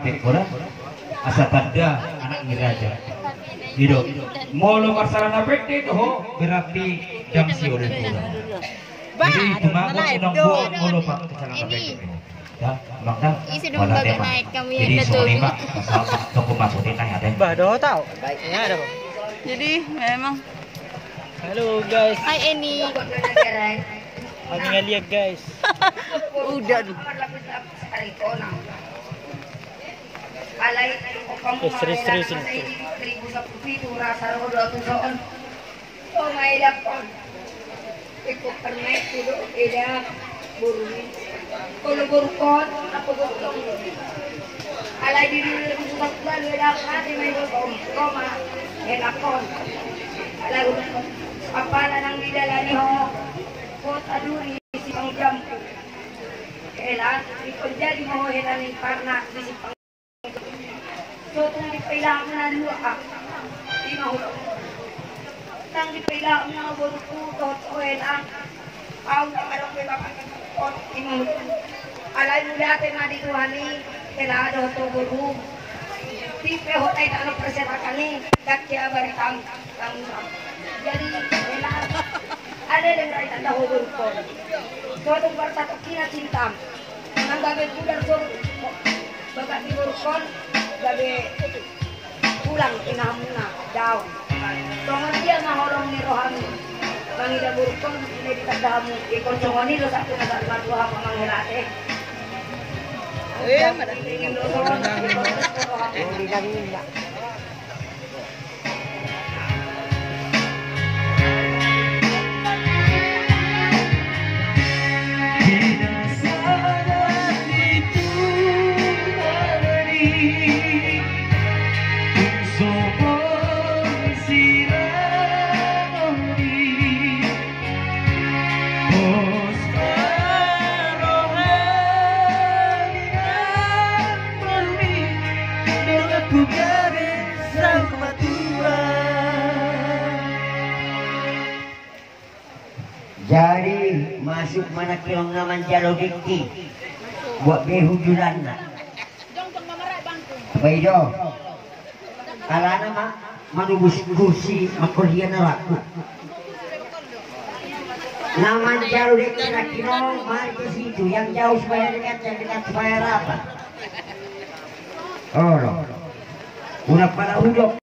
tekora asa tanda anak ngiraja hidup molo masalah pete itu berarti jam si oleh pulang jadi cuma sedang buat molo pak kesalahan pete ya bang isi dong bagai naik kami jadi soalnya pak masalah toko masukin nanya deh bah doh tahu baiknya ada jadi memang halo guys hai Eni kami ngeliat guys udah nih serius ikut pernah itu tidak burung kalau burukon apa burukon ala diri bukan bukan ada hati main burukon koma enakon ala apa nang di dalam ho kota duri si pangjam elan dipenjadi mau heran karena di si so tung dipailangan na luha di mau tang dipailangan na burukon tot elan ang marong may mapakot imong alay mula tayo nga dito hani kailangan ito guru tipe ho tayo ano presenta kani kakya baritang jadi kailangan ada yang tayo tanda ho guru ko so itong barta ito kinacintam ang gagawin ko dar so bagat di guru ko gabi pulang inahamuna daw so nga dia nga horong ni Rohami Mangida burukon ini dikadamu ikon congoni lo satu nasa dua pemanghelate. Ingin lo sorong Jadi masuk mana kilong naman jalo dikti buat behujulan na. Apa itu? Ala nama manubus kursi makuliah na laku. Naman jalo dikti na kilong mari ke situ yang jauh supaya dekat yang dekat supaya rapat. Oh, udah para hudok.